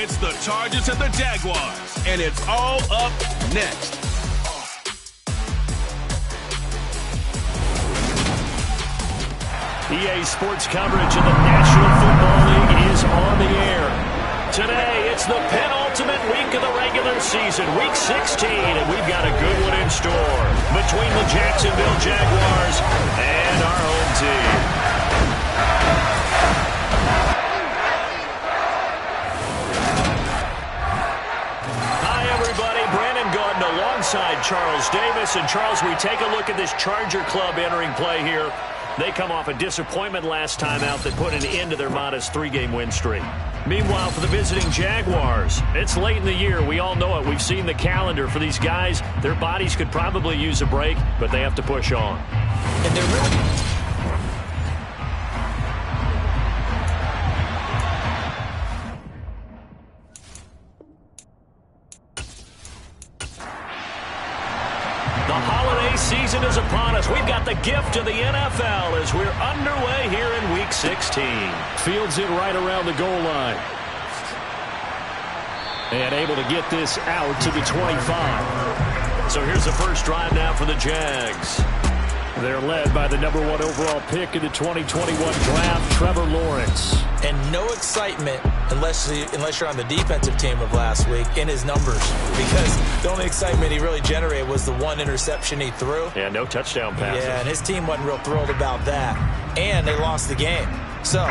It's the Chargers and the Jaguars, and it's all up next. EA Sports coverage of the National Football League is on the air. Today, it's the penultimate week of the regular season, Week 16, and we've got a good one in store between the Jacksonville Jaguars and our home team. Hi, everybody. Brandon Gaudin alongside Charles Davis. And, Charles, we take a look at this Charger club entering play here. They come off a disappointment last time out that put an end to their modest 3-game win streak. Meanwhile, for the visiting Jaguars, it's late in the year. We all know it. We've seen the calendar for these guys. Their bodies could probably use a break, but they have to push on. And they're really... Season is upon us. We've got the gift of the NFL as we're underway here in Week 16. Fields it right around the goal line. And able to get this out to the 25. So here's the first drive now for the Jags. They're led by the #1 overall pick in the 2021 draft, Trevor Lawrence. And no excitement unless you're on the defensive team of last week in his numbers, because the only excitement he really generated was the one interception he threw. Yeah, no touchdown passes. Yeah, and his team wasn't real thrilled about that. And they lost the game. So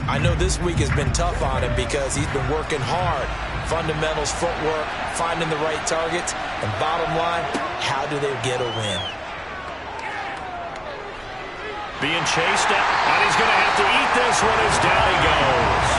I know this week has been tough on him because he's been working hard. Fundamentals, footwork, finding the right targets. And bottom line, how do they get a win? Being chased up, and he's going to have to eat this one as down he goes.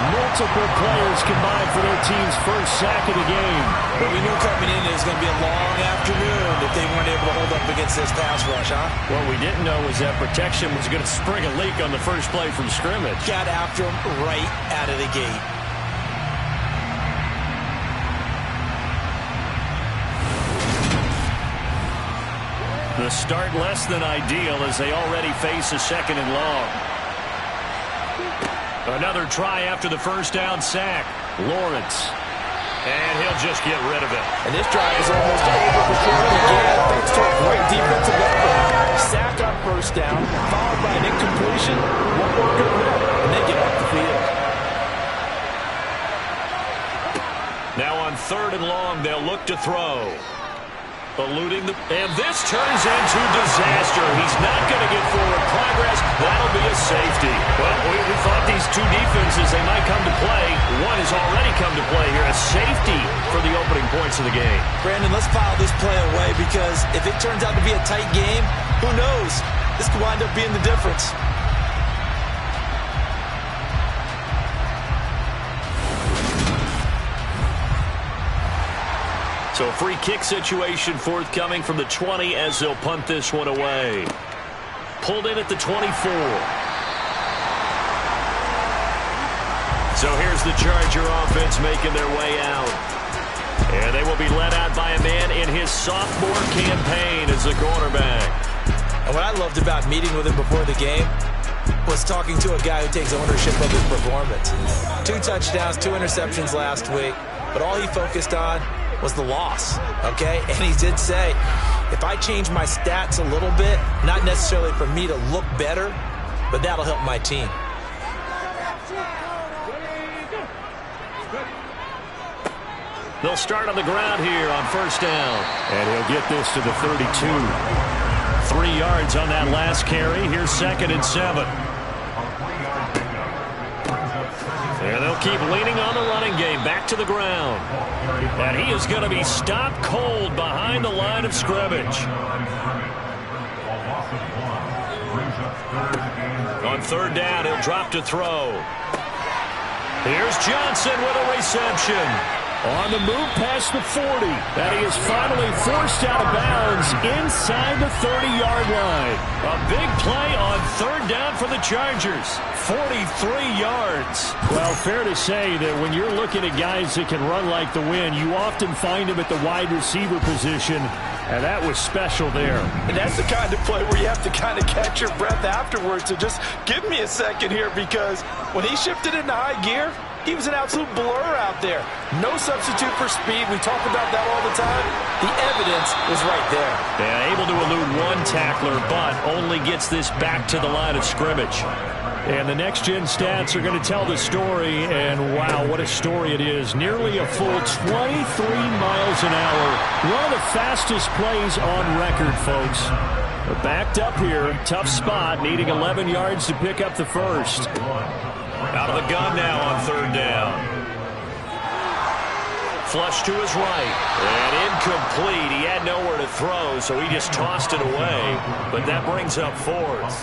Multiple players combined for their team's first sack of the game. But we knew coming in it was going to be a long afternoon if they weren't able to hold up against this pass rush, huh? What we didn't know was that protection was going to spring a leak on the first play from scrimmage. Got after him right out of the gate. The start less than ideal as they already face a 2nd and long. Another try after the first down sack. Lawrence. And he'll just get rid of it. And this drive is almost over before it began, thanks to a great defensive effort. Sack on first down, followed by an incompletion. One more good rip, and they get off the field. Now on 3rd and long, they'll look to throw. Eluding the... And this turns into disaster. He's not going to get forward progress. That'll be a safety. Well, we thought these two defenses, they might come to play. One has already come to play here. A safety for the opening points of the game. Brandon, let's file this play away because if it turns out to be a tight game, who knows? This could wind up being the difference. So a free kick situation forthcoming from the 20 as they'll punt this one away. Pulled in at the 24. So here's the Charger offense making their way out. And they will be led out by a man in his sophomore campaign as the quarterback. And what I loved about meeting with him before the game was talking to a guy who takes ownership of his performance. 2 touchdowns, 2 interceptions last week, but all he focused on was the loss, okay? And he did say, if I change my stats a little bit, not necessarily for me to look better, but that'll help my team. They'll start on the ground here on first down. And he'll get this to the 32. 3 yards on that last carry. Here's 2nd and 7. And they'll keep leaning on the running game. Back to the ground. And he is going to be stopped cold behind the line of scrimmage. On 3rd down, he'll drop to throw. Here's Johnson with a reception. On the move past the 40. And he is finally forced out of bounds inside the 30-yard line. A big play on 3rd down for the Chargers. 43 yards. Well, fair to say that when you're looking at guys that can run like the wind, you often find them at the wide receiver position. And that was special there. And that's the kind of play where you have to kind of catch your breath afterwards. So just give me a second here, because when he shifted into high gear, He was an absolute blur out there. No substitute for speed. We talk about that all the time. The evidence was right there. Yeah, able to elude one tackler, but only gets this back to the line of scrimmage. And the next-gen stats are going to tell the story, and wow, what a story it is. Nearly a full 23 miles an hour. One of the fastest plays on record, folks. But backed up here, tough spot, needing 11 yards to pick up the first. Out of the gun now on third down. Flush to his right. And incomplete. He had nowhere to throw, so he just tossed it away. But that brings up fourth.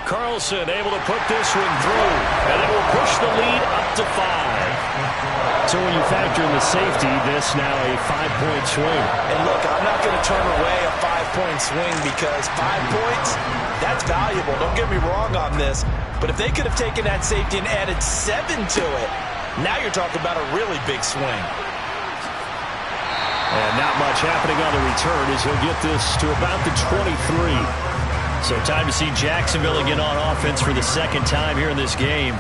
Carlson able to put this one through. And it will push the lead up to 5. So when you factor in the safety, this now a 5-point swing. And look, I'm not going to turn away a 5-point swing because 5 points, that's valuable. Don't get me wrong on this. But if they could have taken that safety and added 7 to it, now you're talking about a really big swing. And not much happening on the return as he'll get this to about the 23. So time to see Jacksonville again on offense for the second time here in this game.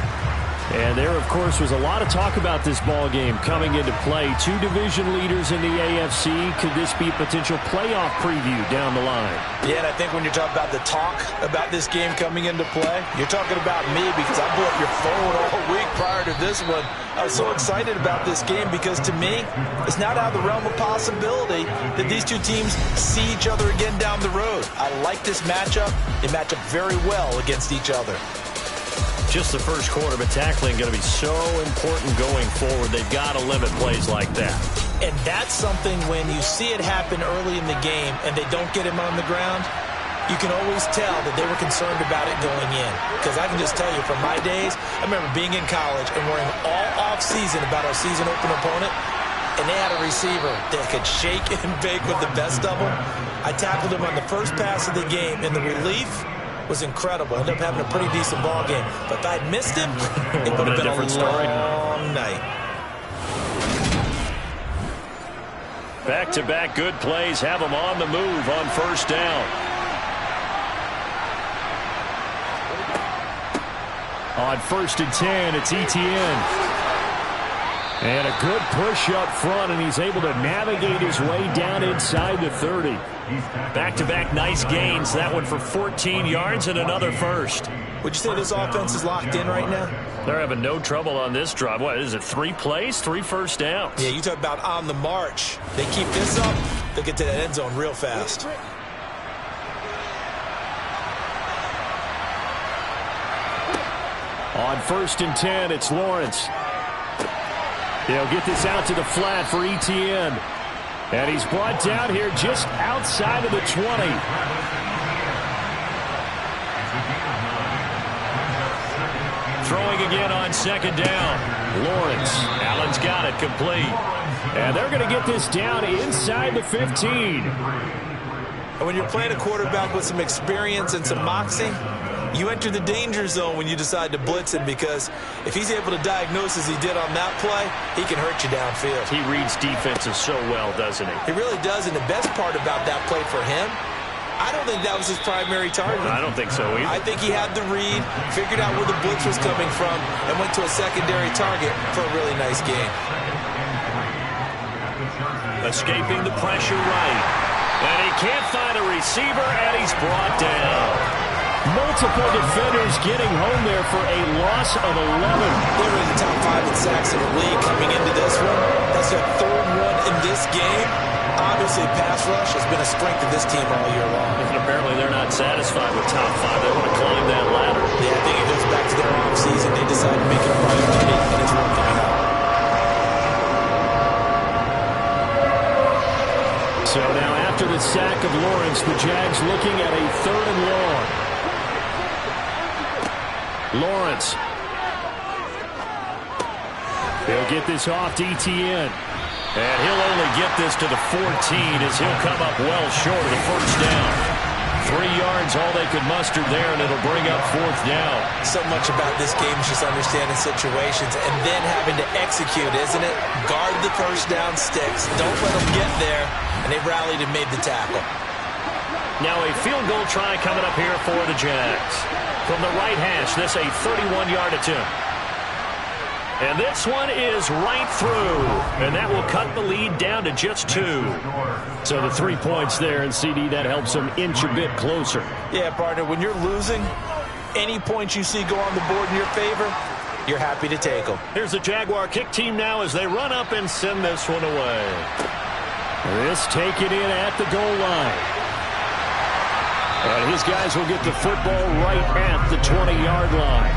And there, of course, was a lot of talk about this ball game coming into play. 2 division leaders in the AFC. Could this be a potential playoff preview down the line? Yeah, and I think when you're talking about the talk about this game coming into play, you're talking about me because I blew up your phone all week prior to this one. I was so excited about this game because, to me, it's not out of the realm of possibility that these two teams see each other again down the road. I like this matchup. They match up very well against each other. Just the first quarter, but tackling going to be so important going forward. They've got to limit plays like that. And that's something when you see it happen early in the game and they don't get him on the ground, you can always tell that they were concerned about it going in. Because I can just tell you from my days, I remember being in college and worrying all off-season about our season open opponent, and they had a receiver that could shake and bake with the best of them. I tackled him on the first pass of the game, and the relief was incredible. Ended up having a pretty decent ball game. But if I had missed him, it would have been a different story. Long night. Back-to-back good plays have them on the move on first down. On 1st and 10, it's Etienne. And a good push up front, and he's able to navigate his way down inside the 30. Back-to-back nice gains. That one for 14 yards and another first. Would you say this offense is locked in right now? They're having no trouble on this drive. What is it, 3 plays, 3 first downs? Yeah, you talk about on the march. They keep this up, they'll get to that end zone real fast. On 1st and 10, it's Lawrence. They'll get this out to the flat for Etienne. And he's brought down here just outside of the 20. Throwing again on 2nd down. Lawrence. Allen's got it complete. And they're going to get this down inside the 15. And when you're playing a quarterback with some experience and some moxie, you enter the danger zone when you decide to blitz him, because if he's able to diagnose as he did on that play, he can hurt you downfield. He reads defenses so well, doesn't he? He really does, and the best part about that play for him, I don't think that was his primary target. I don't think so either. I think he had the read, figured out where the blitz was coming from, and went to a secondary target for a really nice game. Escaping the pressure right. And he can't find a receiver, and he's brought down. Multiple defenders getting home there for a loss of 11. They're in the top 5 in sacks in the league coming into this one. That's their 3rd one in this game. Obviously, pass rush has been a strength of this team all year long. And apparently they're not satisfied with top 5. They want to climb that ladder. Yeah, I think it goes back to their offseason. They decided to make it a priority, and it's working out. So now after the sack of Lawrence, the Jags looking at a 3rd and long. Lawrence. He'll get this off to Etienne. And he'll only get this to the 14 as he'll come up well short of the first down. 3 yards, all they could muster there, and it'll bring up 4th down. So much about this game is just understanding situations and then having to execute, isn't it? Guard the first down sticks. Don't let them get there. And they rallied and made the tackle. Now a field goal try coming up here for the Jags. From the right hash, this a 31-yard attempt. And this one is right through. And that will cut the lead down to just 2. So the 3 points there, and CD, that helps them inch a bit closer. Yeah, partner, when you're losing, any points you see go on the board in your favor, you're happy to take them. Here's the Jaguar kick team now as they run up and send this one away. This taken in at the goal line. And his guys will get the football right at the 20-yard line.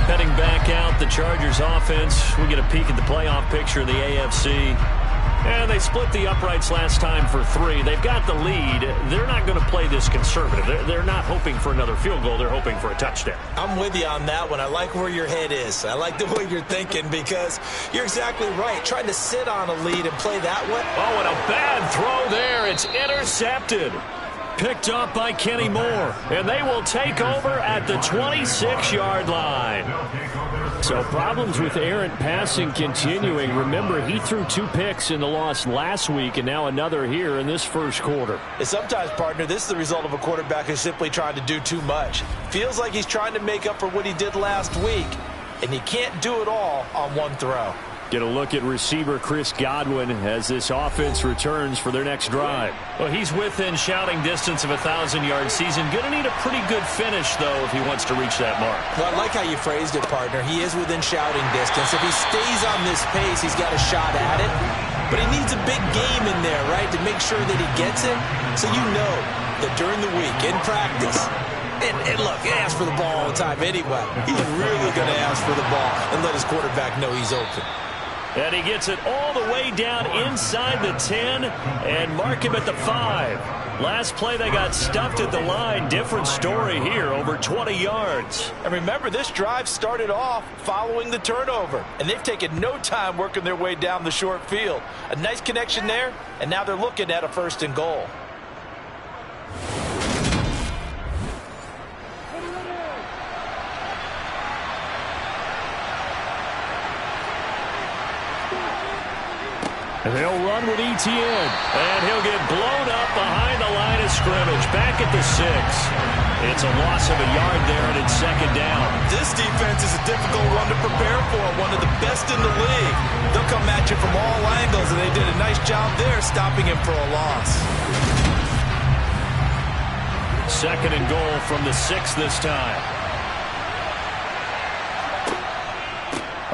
Heading back out, the Chargers offense. We get a peek at the playoff picture in the AFC. And they split the uprights last time for 3. They've got the lead. They're not going to play this conservative. They're not hoping for another field goal. They're hoping for a touchdown. I'm with you on that one. I like where your head is. I like the way you're thinking because you're exactly right. Trying to sit on a lead and play that way. Oh, and a bad throw there. It's intercepted. Picked up by Kenny Moore. And they will take over at the 26-yard line. So problems with errant passing continuing. Remember, he threw 2 picks in the loss last week and now another here in this first quarter. And sometimes, partner, this is the result of a quarterback who's simply trying to do too much. Feels like he's trying to make up for what he did last week, and he can't do it all on one throw. Get a look at receiver Chris Godwin as this offense returns for their next drive. Well, he's within shouting distance of a 1,000-yard season. Going to need a pretty good finish, though, if he wants to reach that mark. Well, I like how you phrased it, partner. He is within shouting distance. If he stays on this pace, he's got a shot at it. But he needs a big game in there, right, to make sure that he gets it. So you know that during the week, in practice, and look, he asks for the ball all the time anyway. He's really going to ask for the ball and let his quarterback know he's open. And he gets it all the way down inside the 10 and mark him at the 5. Last play, they got stuffed at the line. Different story here, over 20 yards. And remember, this drive started off following the turnover, and they've taken no time working their way down the short field. A nice connection there, and now they're looking at a 1st and goal. They'll run with Etienne. And he'll get blown up behind the line of scrimmage. Back at the 6. It's a loss of a yard there, and it's 2nd down. This defense is a difficult one to prepare for, one of the best in the league. They'll come at you from all angles, and they did a nice job there stopping him for a loss. 2nd and goal from the 6 this time.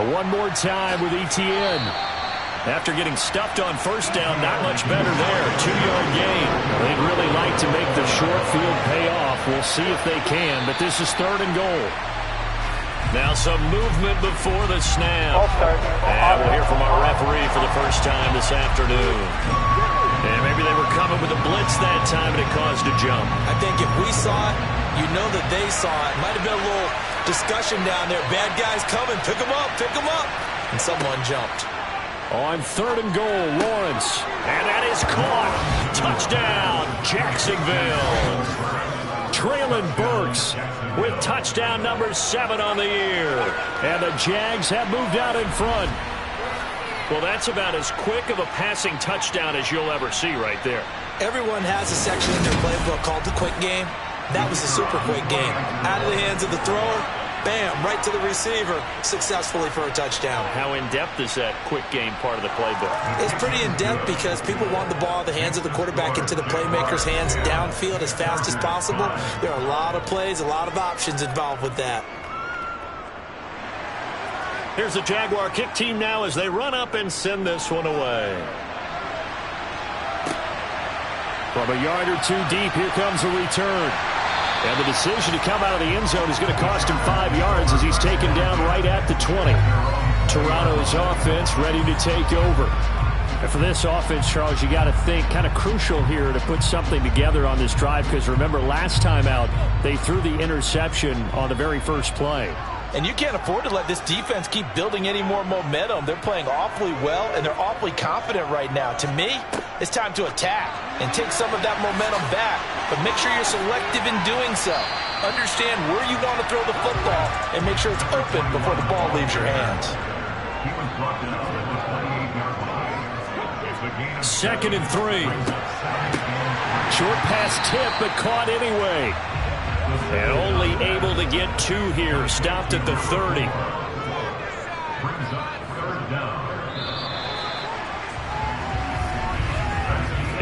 One more time with Etienne. After getting stuffed on 1st down, not much better there. 2-yard gain. They'd really like to make the short field pay off. We'll see if they can, but this is 3rd and goal. Now some movement before the snap. And we'll hear from our referee for the first time this afternoon. And maybe they were coming with a blitz that time, and it caused a jump. I think if we saw it, you know that they saw it. Might have been a little discussion down there. Bad guys coming. Pick them up. Pick them up. And someone jumped. On 3rd and goal, Lawrence. And that is caught. Touchdown, Jacksonville. Traylon Burks with touchdown number 7 on the year. And the Jags have moved out in front. Well, that's about as quick of a passing touchdown as you'll ever see right there. Everyone has a section in their playbook called the quick game. That was a super quick game. Out of the hands of the thrower, bam, right to the receiver, successfully for a touchdown. How in-depth is that quick game part of the playbook? It's pretty in-depth because people want the ball in the hands of the quarterback into the playmaker's hands downfield as fast as possible. There are a lot of plays, a lot of options involved with that. Here's the Jaguar kick team now as they run up and send this one away. From a yard or 2 deep, here comes a return. And the decision to come out of the end zone is going to cost him 5 yards as he's taken down right at the 20. Toronto's offense ready to take over. And for this offense, Charles, you got to think kind of crucial here to put something together on this drive because remember last time out, they threw the interception on the very first play. And you can't afford to let this defense keep building any more momentum. They're playing awfully well, and they're awfully confident right now. To me, it's time to attack and take some of that momentum back. But make sure you're selective in doing so. Understand where you want to throw the football and make sure it's open before the ball leaves your hands. 2nd and 3. Short pass tip, but caught anyway. And only able to get 2 here. Stopped at the 30.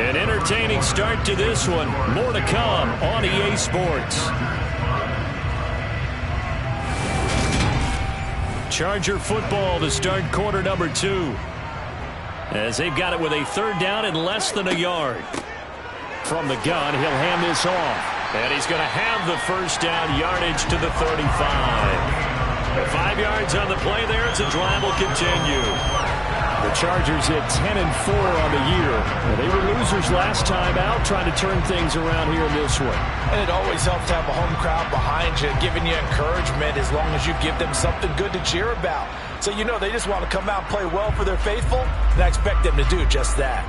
An entertaining start to this one. More to come on EA Sports. Charger football to start quarter number 2. As they've got it with a 3rd down and less than a yard. From the gun, he'll hand this off. And he's going to have the 1st down, yardage to the 35. 5 yards on the play there. It's a drive will continue. The Chargers at 10-4 on the year. They were losers last time out, trying to turn things around here in this one. And it always helps to have a home crowd behind you, giving you encouragement as long as you give them something good to cheer about. So you know they just want to come out and play well for their faithful, and I expect them to do just that.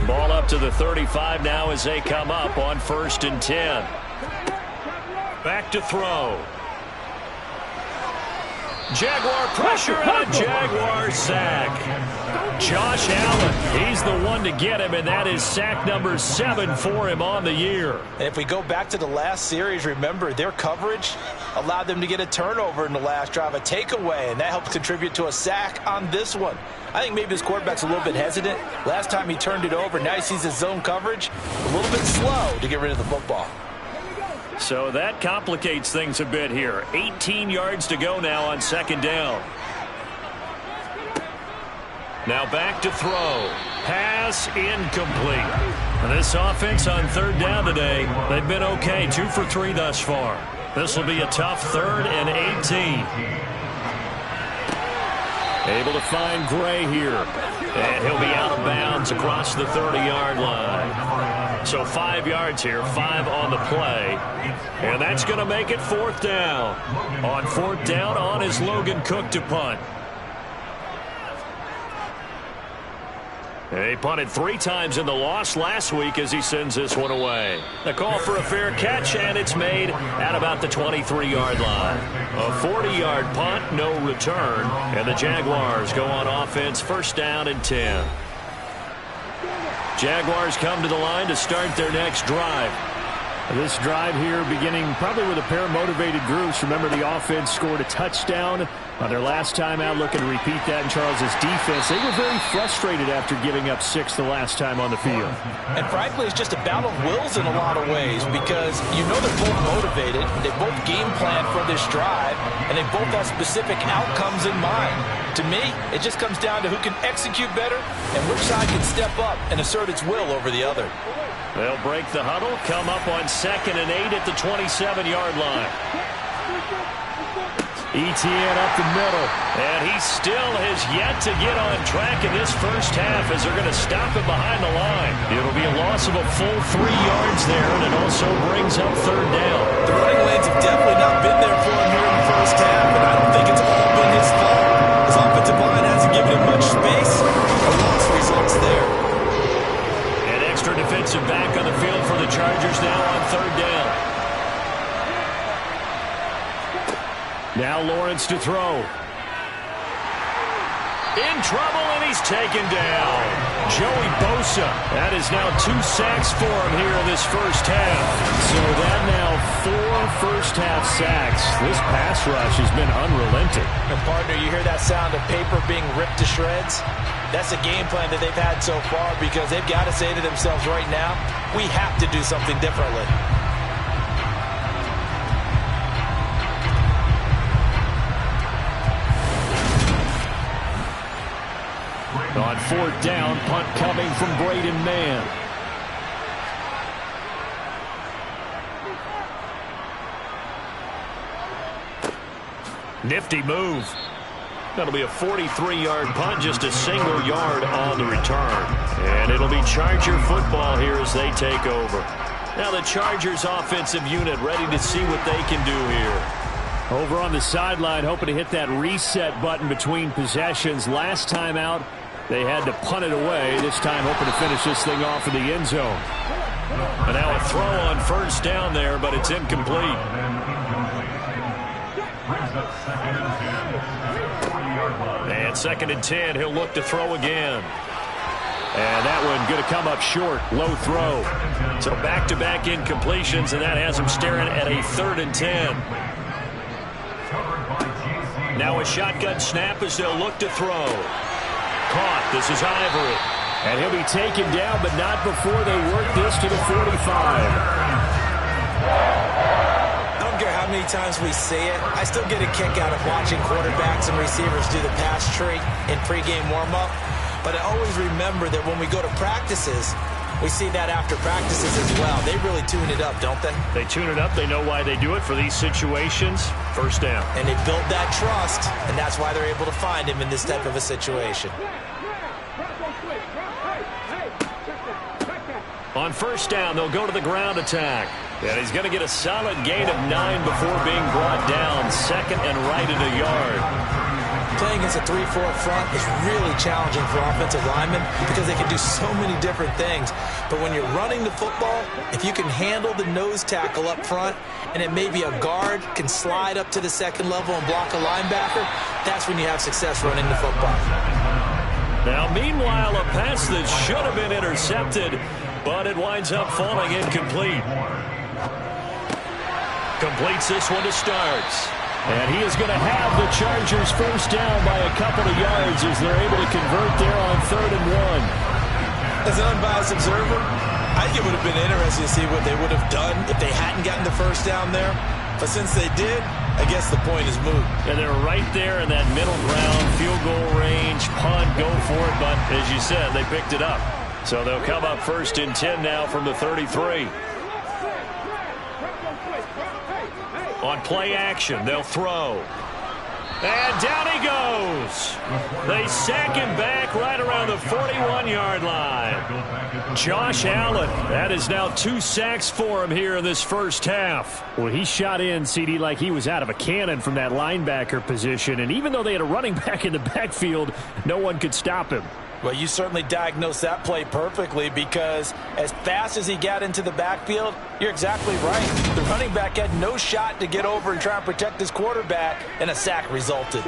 Ball up to the 35 now as they come up on 1st and 10. Back to throw. Jaguar pressure and a Jaguar sack. Josh Allen, he's the one to get him, and that is sack number 7 for him on the year. And if we go back to the last series, remember their coverage allowed them to get a turnover in the last drive, a takeaway, and that helped contribute to a sack on this one. I think maybe his quarterback's a little bit hesitant. Last time he turned it over, now he sees his zone coverage a little bit slow to get rid of the football. So that complicates things a bit here. 18 yards to go now on 2nd down. Now back to throw. Pass incomplete. And this offense on 3rd down today, they've been okay. 2 for 3 thus far. This will be a tough 3rd and 18. Able to find Gray here. And he'll be out of bounds across the 30-yard line. So 5 yards here, 5 on the play. And that's going to make it 4th down. On 4th down, on is Logan Cook to punt. He punted 3 times in the loss last week as he sends this one away. The call for a fair catch, and it's made at about the 23-yard line. A 40-yard punt, no return, and the Jaguars go on offense 1st down and 10. Jaguars come to the line to start their next drive. This drive here beginning probably with a pair of motivated groups. Remember, the offense scored a touchdown on their last time out, looking to repeat that in Charles's defense. They were very frustrated after giving up 6 the last time on the field. And frankly, it's just a battle of wills in a lot of ways because you know they're both motivated. They both game plan for this drive, and they both have specific outcomes in mind. To me, it just comes down to who can execute better and which side can step up and assert its will over the other. They'll break the huddle, come up on 2nd and 8 at the 27-yard line. Etienne up the middle, and he still has yet to get on track in this first half as they're going to stop him behind the line. It'll be a loss of a full 3 yards there, and it also brings up 3rd down. The running lanes have definitely not been there for him here in the first half, and I don't think it's all been his fault. His offensive line hasn't given him much space. A loss results there. An extra defensive back on the field for the Chargers now on 3rd down. Now Lawrence to throw. In trouble, and he's taken down. Joey Bosa. That is now 2 sacks for him here in this first half. So that now 4 first-half sacks. This pass rush has been unrelenting. And partner, you hear that sound of paper being ripped to shreds? That's a game plan that they've had so far because they've got to say to themselves right now, we have to do something differently. On 4th down, punt coming from Braden Mann. Nifty move. That'll be a 43-yard punt, just a single yard on the return. And it'll be Charger football here as they take over. Now the Chargers offensive unit ready to see what they can do here. Over on the sideline, hoping to hit that reset button between possessions. Last time out, they had to punt it away. This time hoping to finish this thing off in the end zone. And now a throw on 1st down there, but it's incomplete. And 2nd and 10, he'll look to throw again. And that one going to come up short. Low throw. So back-to-back incompletions, and that has him staring at a 3rd and 10. Now a shotgun snap as they'll look to throw. Caught. This is Ivory. And he'll be taken down, but not before they work this to the 45. I don't care how many times we see it. I still get a kick out of watching quarterbacks and receivers do the pass tree in pregame warm-up. But I always remember that when we go to practices, we see that after practices as well. They really tune it up, don't they? They tune it up. They know why they do it for these situations. 1st down. And they build that trust, and that's why they're able to find him in this type of a situation. On 1st down, they'll go to the ground attack. And he's going to get a solid gain of 9 before being brought down. 2nd and right at a yard. Playing against a 3-4 front is really challenging for offensive linemen because they can do so many different things. But when you're running the football, if you can handle the nose tackle up front, and it may be a guard can slide up to the 2nd level and block a linebacker, that's when you have success running the football. Now, meanwhile, a pass that should have been intercepted, but it winds up falling incomplete. Completes this one to Starks. And he is going to have the Chargers 1st down by a couple of yards as they're able to convert there on 3rd and 1. As an unbiased observer, I think it would have been interesting to see what they would have done if they hadn't gotten the 1st down there. But since they did, I guess the point is moot. And they're right there in that middle ground, field goal range, punt, go for it. But as you said, they picked it up. So they'll come up 1st and 10 now from the 33. On play action, they'll throw. And down he goes. They sack him back right around the 41-yard line. Josh Allen, that is now 2 sacks for him here in this 1st half. Well, he shot in, CD, like he was out of a cannon from that linebacker position. And even though they had a running back in the backfield, no one could stop him. Well, you certainly diagnosed that play perfectly because as fast as he got into the backfield, you're exactly right. The running back had no shot to get over and try and protect his quarterback, and a sack resulted.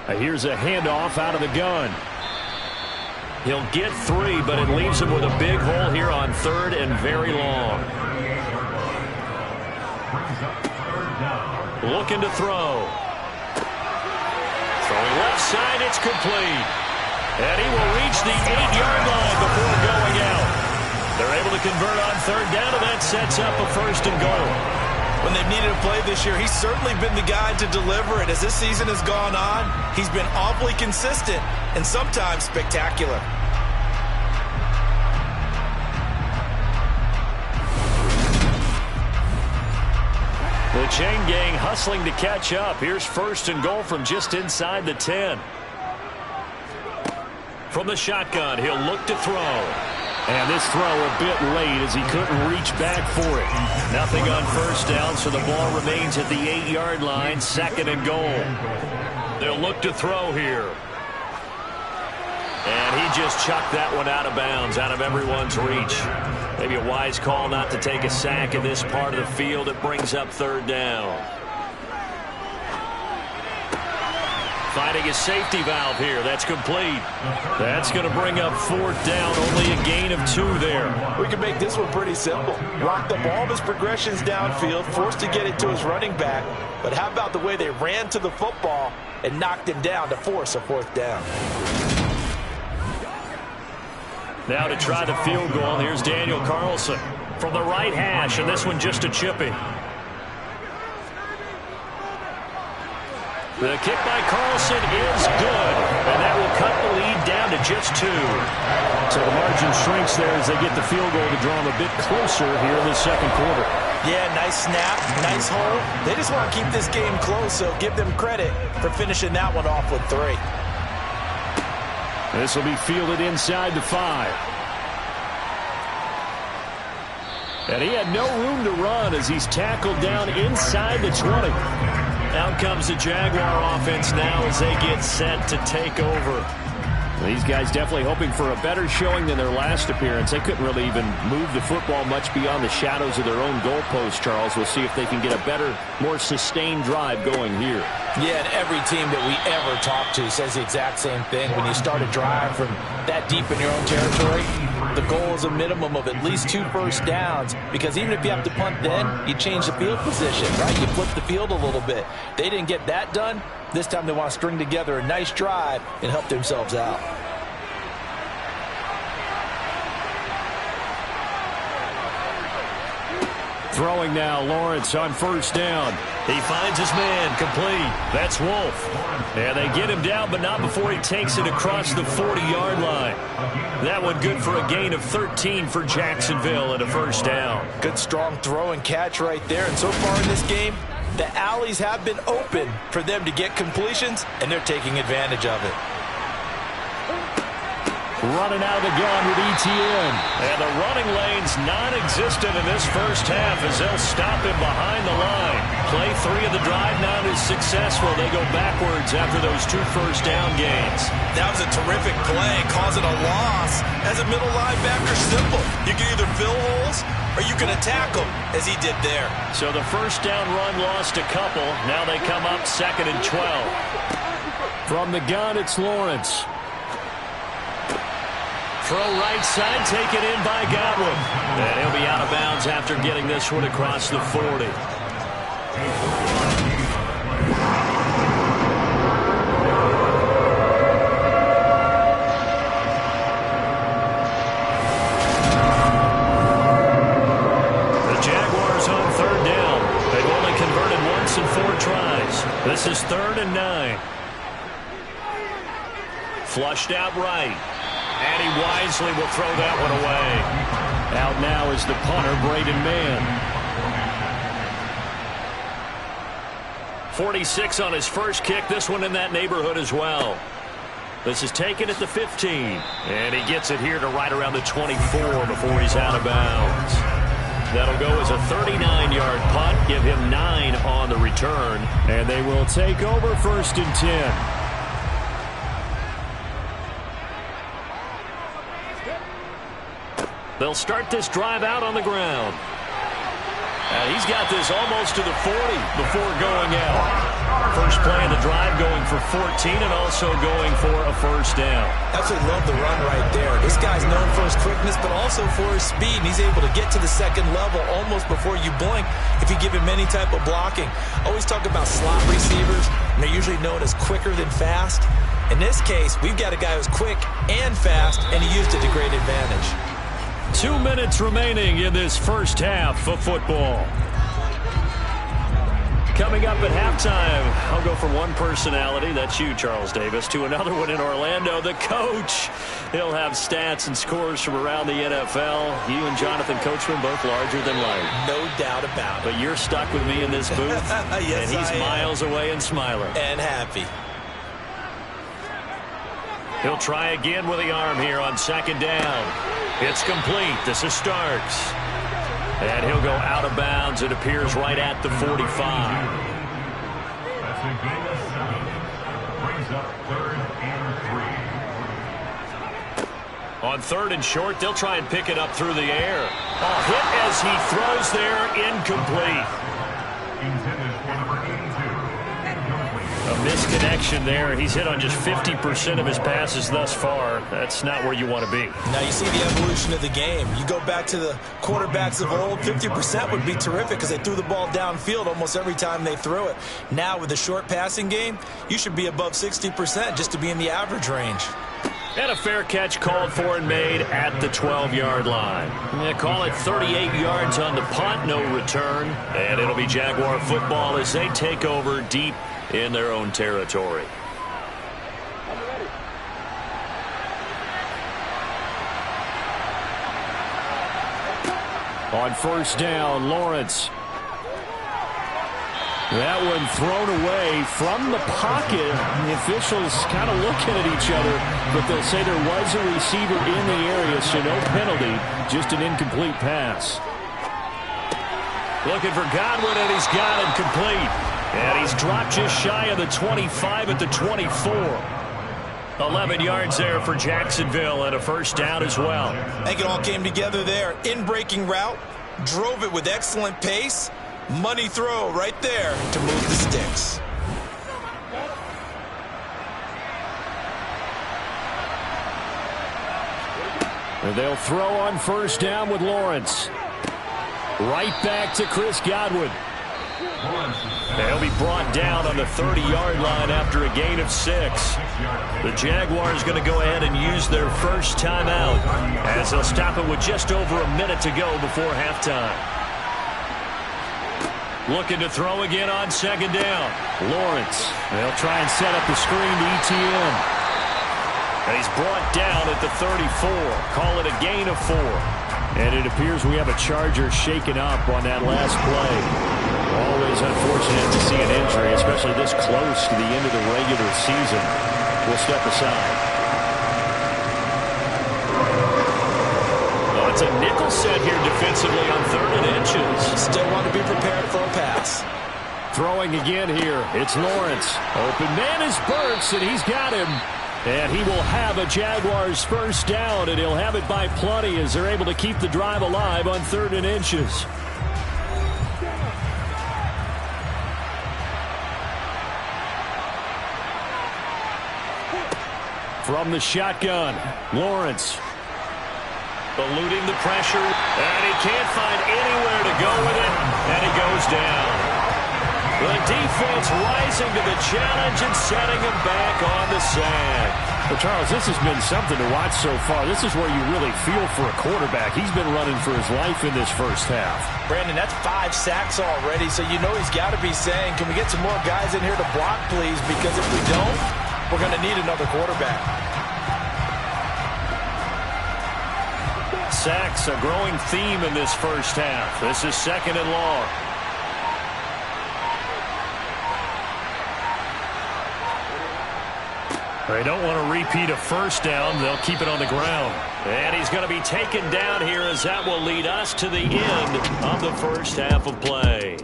Here's a handoff out of the gun. He'll get 3, but it leaves him with a big hole here on 3rd and very long. Looking to throw. Throwing left side, it's complete. And he will reach the 8-yard line before going out. They're able to convert on 3rd down, and that sets up a 1st and goal. When they've needed a play this year, he's certainly been the guy to deliver it. As this season has gone on, he's been awfully consistent and sometimes spectacular. The chain gang hustling to catch up. Here's 1st and goal from just inside the 10. From the shotgun, he'll look to throw. And this throw a bit late as he couldn't reach back for it. Nothing on 1st down, so the ball remains at the 8-yard line. 2nd and goal. They'll look to throw here. And he just chucked that one out of bounds, out of everyone's reach. Maybe a wise call not to take a sack in this part of the field. It brings up 3rd down. Finding a safety valve here. That's complete. That's going to bring up 4th down. Only a gain of 2 there. We can make this one pretty simple. Locked up all of his progressions downfield, forced to get it to his running back. But how about the way they ran to the football and knocked him down to force a 4th down? Now to try the field goal, here's Daniel Carlson from the right hash, and this one just a chipping. The kick by Carlson is good, and that will cut the lead down to just 2. So the margin shrinks there as they get the field goal to draw them a bit closer here in the 2nd quarter. Yeah, nice snap, nice hole. They just want to keep this game close, so give them credit for finishing that one off with 3. This will be fielded inside the 5. And he had no room to run as he's tackled down inside the 20. Out comes the Jaguar offense now as they get set to take over. These guys definitely hoping for a better showing than their last appearance. They couldn't really even move the football much beyond the shadows of their own goalpost, Charles. We'll see if they can get a better, more sustained drive going here. Yeah, and every team that we ever talk to says the exact same thing. When you start a drive from that deep in your own territory, the goal is a minimum of at least 2 first downs, because even if you have to punt then, you change the field position, right? You flip the field a little bit. They didn't get that done. This time they want to string together a nice drive and help themselves out. Throwing now, Lawrence on first down. He finds his man, complete. That's Wolf. And they get him down, but not before he takes it across the 40-yard line. That one good for a gain of 13 for Jacksonville and a first down. Good strong throw and catch right there. And so far in this game, the alleys have been open for them to get completions, and they're taking advantage of it. Running out of the gun with ETN. And the running lane's non-existent in this first half as they'll stop him behind the line. Play 3 of the drive now is successful. They go backwards after those 2 first down gains. That was a terrific play, causing a loss. As a middle linebacker, simple. You can either fill holes or you can attack them, as he did there. So the first down run lost a couple. Now they come up 2nd and 12. From the gun, it's Lawrence. Throw right side, taken in by Godwin. And he'll be out of bounds after getting this one across the 40. The Jaguars on 3rd down. They've only converted once in 4 tries. This is 3rd and 9. Flushed out right. And he wisely will throw that one away. Out now is the punter, Braden Mann. 46 on his first kick. This one in that neighborhood as well. This is taken at the 15. And he gets it here to right around the 24 before he's out of bounds. That'll go as a 39-yard punt. Give him 9 on the return. And they will take over 1st and 10. They'll start this drive out on the ground. He's got this almost to the 40 before going out. First play of the drive going for 14 and also going for a first down. Absolutely love the run right there. This guy's known for his quickness, but also for his speed. And he's able to get to the 2nd level almost before you blink if you give him any type of blocking. Always talk about slot receivers, and they're usually known as quicker than fast. In this case, we've got a guy who's quick and fast, and he used it to great advantage. 2 minutes remaining in this first half of football. Coming up at halftime, I'll go from one personality, that's you, Charles Davis, to another one in Orlando, the coach. He'll have stats and scores from around the NFL. You and Jonathan Coachman both larger than life. No doubt about it. But you're stuck with me in this booth, yes, and he's miles away and smiling. And happy. He'll try again with the arm here on 2nd down. It's complete. This is Starks. And he'll go out of bounds. It appears right at the 45. On 3rd and short, they'll try and pick it up through the air. A hit as he throws there, incomplete. A misconnection there. He's hit on just 50% of his passes thus far. That's not where you want to be. Now you see the evolution of the game. You go back to the quarterbacks of old, 50% would be terrific because they threw the ball downfield almost every time they threw it. Now with the short passing game, you should be above 60% just to be in the average range. And a fair catch called for and made at the 12-yard line. They call it 38 yards on the punt, no return. And it'll be Jaguar football as they take over deep in their own territory. On 1st down, Lawrence. That one thrown away from the pocket. The officials kind of looking at each other, but they'll say there was a receiver in the area, so no penalty, just an incomplete pass. Looking for Godwin, and he's got him complete. And he's dropped just shy of the 25 at the 24. 11 yards there for Jacksonville and a first down as well. I think it all came together there. In-breaking route, drove it with excellent pace. Money throw right there to move the sticks. And they'll throw on first down with Lawrence. Right back to Chris Godwin. They'll be brought down on the 30-yard line after a gain of 6. The Jaguars going to go ahead and use their first timeout as they'll stop it with just over a minute to go before halftime. Looking to throw again on second down. Lawrence. They'll try and set up the screen to ETN. And he's brought down at the 34. Call it a gain of 4. And it appears we have a Charger shaken up on that last play. Always unfortunate to see an injury, especially this close to the end of the regular season. We'll step aside. Oh, it's a nickel set here defensively on 3rd and inches. Still want to be prepared for a pass. Throwing again here. It's Lawrence. Open man is Burks, and he's got him. And he will have a Jaguars first down, and he'll have it by plenty as they're able to keep the drive alive on 3rd and inches. From the shotgun, Lawrence. Eluding the pressure, and he can't find anywhere to go with it, and it goes down. The defense rising to the challenge and setting him back on the sand. Well, Charles, this has been something to watch so far. This is where you really feel for a quarterback. He's been running for his life in this first half. Brandon, that's 5 sacks already, so you know he's got to be saying, can we get some more guys in here to block, please? Because if we don't, we're going to need another quarterback. Sacks, a growing theme in this first half. This is 2nd and long. They don't want to repeat a first down. They'll keep it on the ground. And he's going to be taken down here as that will lead us to the end of the first half of play.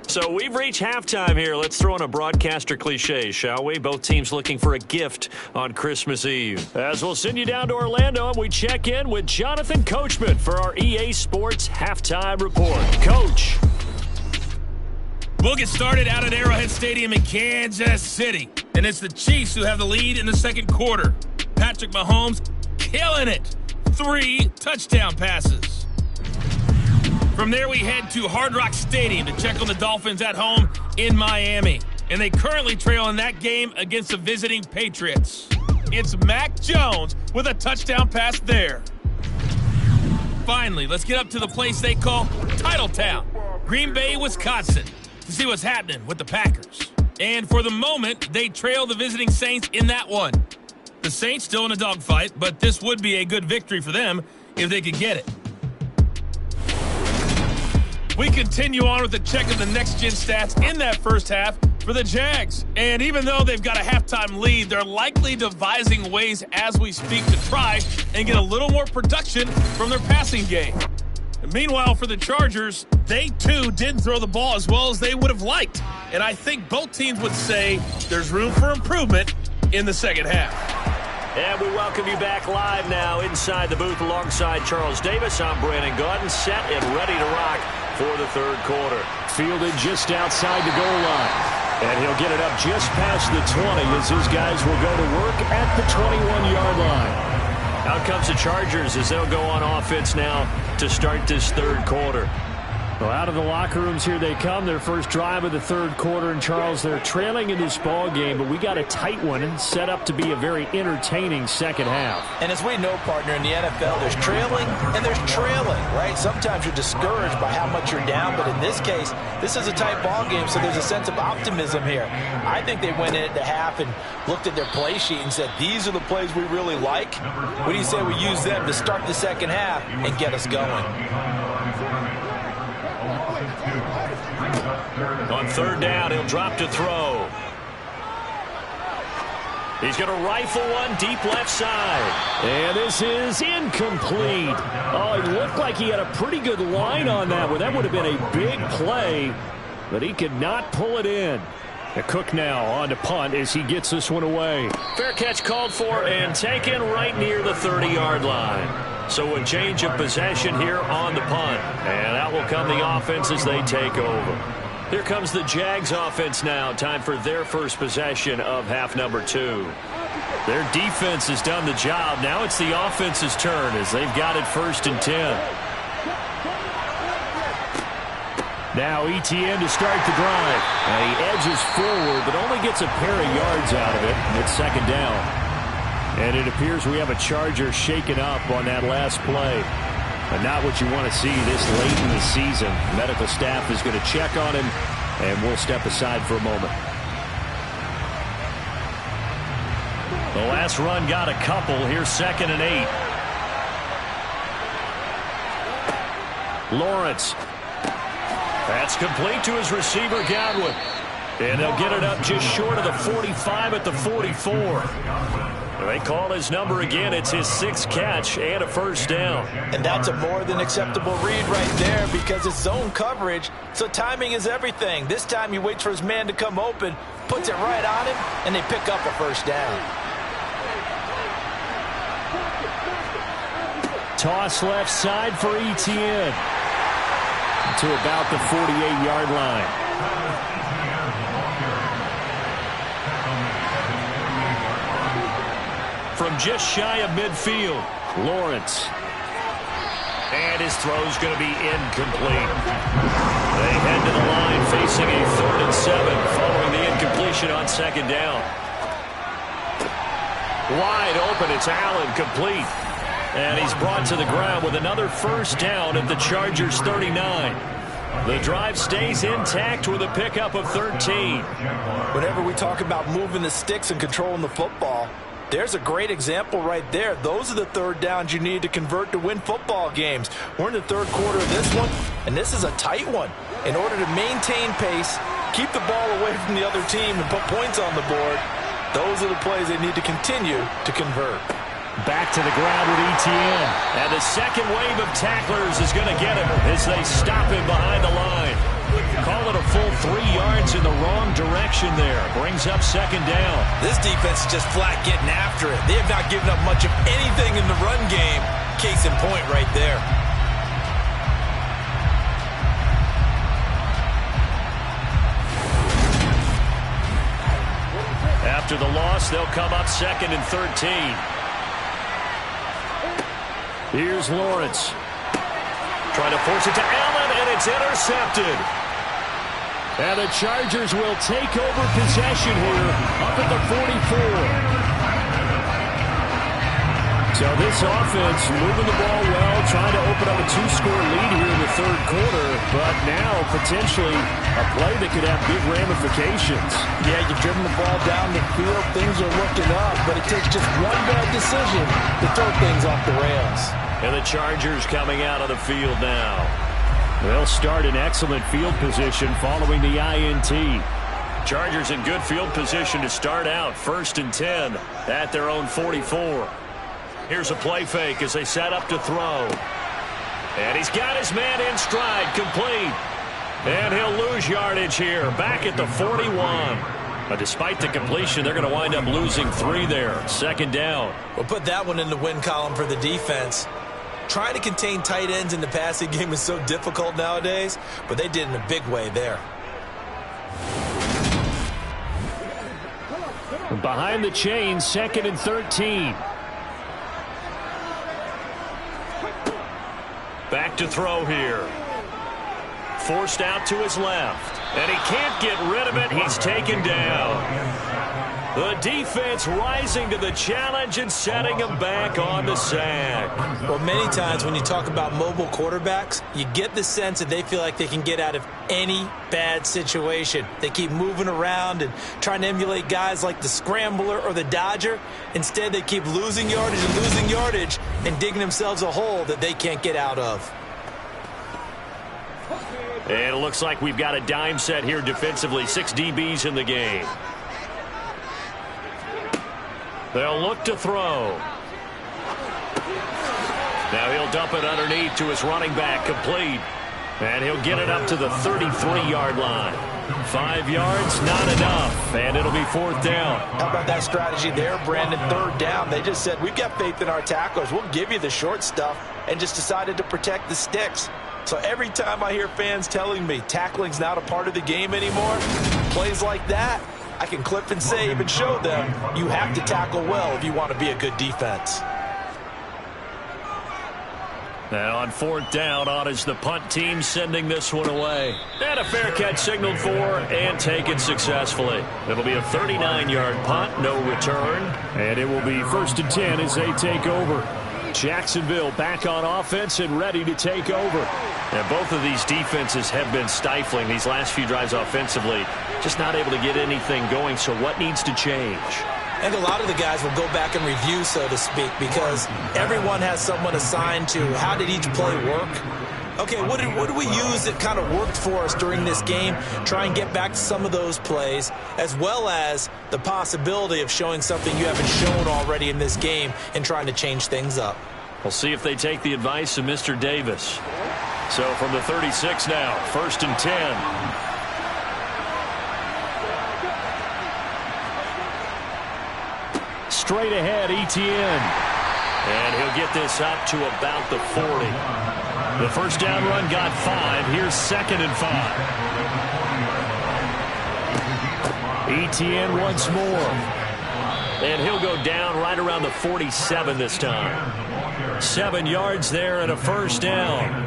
So we've reached halftime here. Let's throw in a broadcaster cliche, shall we? Both teams looking for a gift on Christmas Eve. As we'll send you down to Orlando and we check in with Jonathan Coachman for our EA Sports Halftime Report. Coach. We'll get started out at Arrowhead Stadium in Kansas City. And it's the Chiefs who have the lead in the second quarter. Patrick Mahomes killing it. 3 touchdown passes. From there, we head to Hard Rock Stadium to check on the Dolphins at home in Miami. And they currently trail in that game against the visiting Patriots. It's Mac Jones with a touchdown pass there. Finally, let's get up to the place they call Titletown, Green Bay, Wisconsin, to see what's happening with the Packers. And for the moment, they trail the visiting Saints in that one. The Saints still in a dogfight, but this would be a good victory for them if they could get it. We continue on with the check of the next-gen stats in that first half for the Jags. And even though they've got a halftime lead, they're likely devising ways as we speak to try and get a little more production from their passing game. And meanwhile, for the Chargers, they too didn't throw the ball as well as they would have liked. And I think both teams would say there's room for improvement in the second half. And we welcome you back live now inside the booth alongside Charles Davis. I'm Brandon Gaudin, set and ready to rock for the third quarter. Fielded just outside the goal line. And he'll get it up just past the 20 as his guys will go to work at the 21-yard line. Out comes the Chargers as they'll go on offense now to start this third quarter. Well, out of the locker rooms here they come. Their first drive of the third quarter. And, Charles, they're trailing in this ball game, but we got a tight one set up to be a very entertaining second half. And as we know, partner, in the NFL, there's trailing and there's trailing, right? Sometimes you're discouraged by how much you're down, but in this case, this is a tight ball game, so there's a sense of optimism here. I think they went in at the half and looked at their play sheet and said, these are the plays we really like. What do you say we use them to start the second half and get us going? On third down, he'll drop to throw. He's going to rifle one deep left side. And this is incomplete. Oh, it looked like he had a pretty good line on that one. That would have been a big play, but he could not pull it in. A Cook now on to punt as he gets this one away. Fair catch called for and taken right near the 30-yard line. So a change of possession here on the punt. And out will come the offense as they take over. Here comes the Jags offense now. Time for their first possession of half number 2. Their defense has done the job. Now it's the offense's turn as they've got it 1st and 10. Now ETN to start the drive. And he edges forward, but only gets a pair of yards out of it. And it's 2nd down. And it appears we have a Charger shaken up on that last play. But not what you want to see this late in the season. Medical staff is going to check on him, and we'll step aside for a moment. The last run got a couple. Here's 2nd and 8. Lawrence. That's complete to his receiver, Godwin. And they'll get it up just short of the 45 at the 44. They call his number again. It's his 6th catch and a 1st down. And that's a more than acceptable read right there because it's zone coverage, so timing is everything. This time he waits for his man to come open, puts it right on him, and they pick up a 1st down. Toss left side for ETN to about the 48-yard line. From just shy of midfield, Lawrence. And his throw's going to be incomplete. They head to the line facing a 3rd and 7 following the incompletion on 2nd down. Wide open, it's Allen, complete. And he's brought to the ground with another 1st down at the Chargers 39. The drive stays intact with a pickup of 13. Whenever we talk about moving the sticks and controlling the football, there's a great example right there. Those are the 3rd downs you need to convert to win football games. We're in the 3rd quarter of this one, and this is a tight one. In order to maintain pace, keep the ball away from the other team, and put points on the board, those are the plays they need to continue to convert. Back to the ground with ETN. And the second wave of tacklers is going to get him as they stop him behind the line. Call it a full 3 yards in the wrong direction there. Brings up 2nd down. This defense is just flat getting after it. They have not given up much of anything in the run game. Case in point right there. After the loss, they'll come up 2nd and 13. Here's Lawrence. Trying to force it to Allen, and it's intercepted. And the Chargers will take over possession here up at the 44. So this offense moving the ball well, trying to open up a 2-score lead here in the 3rd quarter, but now potentially a play that could have big ramifications. Yeah, you've driven the ball down the field. Things are looking up, but it takes just one bad decision to throw things off the rails. And the Chargers coming out of the field now. They'll start in excellent field position following the INT. Chargers in good field position to start out. 1st and 10 at their own 44. Here's a play fake as they set up to throw. And he's got his man in stride, complete. And he'll lose yardage here, back at the 41. But despite the completion, they're going to wind up losing 3 there. 2nd down. We'll put that one in the win column for the defense. Trying to contain tight ends in the passing game is so difficult nowadays, but they did in a big way there. Behind the chains, 2nd and 13. Back to throw here. Forced out to his left. And he can't get rid of it. He's taken down. The defense rising to the challenge and setting him back on the sack. Well, many times when you talk about mobile quarterbacks, you get the sense that they feel like they can get out of any bad situation. They keep moving around and trying to emulate guys like the Scrambler or the Dodger. Instead, they keep losing yardage and digging themselves a hole that they can't get out of. And it looks like we've got a dime set here defensively. 6 DBs in the game. They'll look to throw. Now he'll dump it underneath to his running back, complete. And he'll get it up to the 33-yard line. 5 yards, not enough, and it'll be 4th down. How about that strategy there, Brandon? 3rd down. They just said, we've got faith in our tacklers. We'll give you the short stuff, and just decided to protect the sticks. So every time I hear fans telling me tackling's not a part of the game anymore, plays like that, I can clip and save and show them you have to tackle well if you want to be a good defense. And on 4th down, on is the punt team sending this one away. And a fair catch signaled for and taken successfully. It'll be a 39-yard punt, no return. And it will be 1st and 10 as they take over. Jacksonville back on offense and ready to take over. And both of these defenses have been stifling these last few drives offensively. Just not able to get anything going, so what needs to change? I think a lot of the guys will go back and review, so to speak, because everyone has someone assigned to how did each play work. Okay, what did we use that kind of worked for us during this game? Try and get back to some of those plays, as well as the possibility of showing something you haven't shown already in this game and trying to change things up. We'll see if they take the advice of Mr. Davis. So from the 36 now, 1st and 10. Straight ahead, Etienne. And he'll get this up to about the 40. The 1st down run got 5. Here's 2nd and 5. Etienne once more. And he'll go down right around the 47 this time. 7 yards there and a 1st down.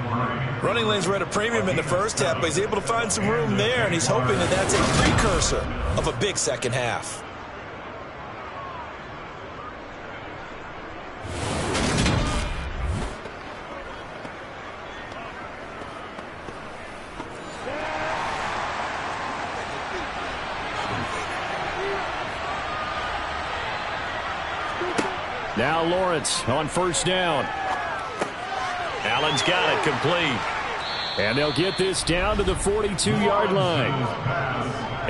Running lanes were at a premium in the first half, but he's able to find some room there, and he's hoping that that's a precursor of a big second half. Now Lawrence on 1st down. Allen's got it complete. And they'll get this down to the 42-yard line.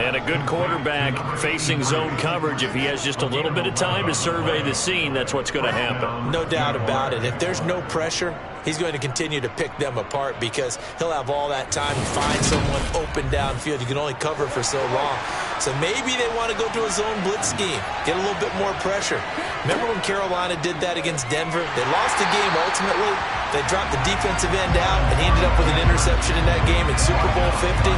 And a good quarterback facing zone coverage. If he has just a little bit of time to survey the scene, that's what's going to happen. No doubt about it. If there's no pressure, he's going to continue to pick them apart because he'll have all that time to find someone open downfield. You can only cover for so long. So maybe they want to go to a zone blitz scheme, get a little bit more pressure. Remember when Carolina did that against Denver? They lost the game ultimately. They dropped the defensive end out, and he ended up with an interception in that game in Super Bowl 50.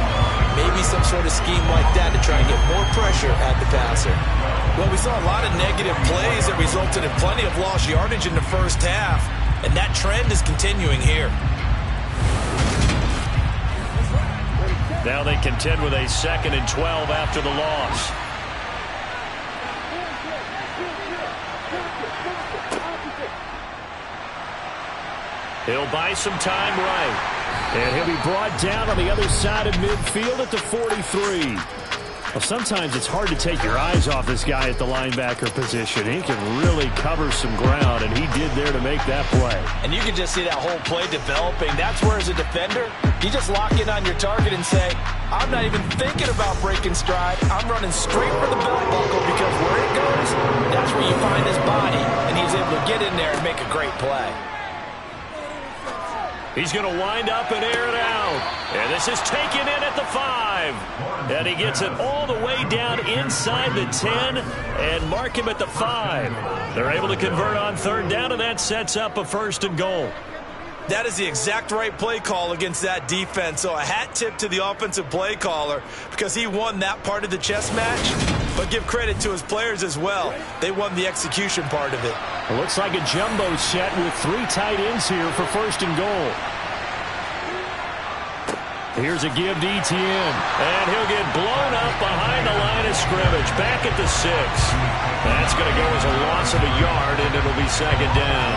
Maybe some sort of scheme like that to try and get more pressure at the passer. Well, we saw a lot of negative plays that resulted in plenty of lost yardage in the first half, and that trend is continuing here. Now they contend with a 2nd and 12 after the loss. He'll buy some time right. And he'll be brought down on the other side of midfield at the 43. Well, sometimes it's hard to take your eyes off this guy at the linebacker position. He can really cover some ground, and he did there to make that play. And you can just see that whole play developing. That's where, as a defender, you just lock in on your target and say, I'm not even thinking about breaking stride. I'm running straight for the belt buckle because where it goes, that's where you find his body. And he's able to get in there and make a great play. He's going to wind up and air it out. And this is taken in at the 5. And he gets it all the way down inside the 10 and mark him at the 5. They're able to convert on 3rd down, and that sets up a 1st and goal. That is the exact right play call against that defense. So a hat tip to the offensive play caller because he won that part of the chess match. But give credit to his players as well. They won the execution part of it. It looks like a jumbo set with 3 tight ends here for 1st and goal. Here's a give to Etienne. And he'll get blown up behind the line of scrimmage. Back at the 6. That's going to go as a loss of a yard, and it'll be 2nd down.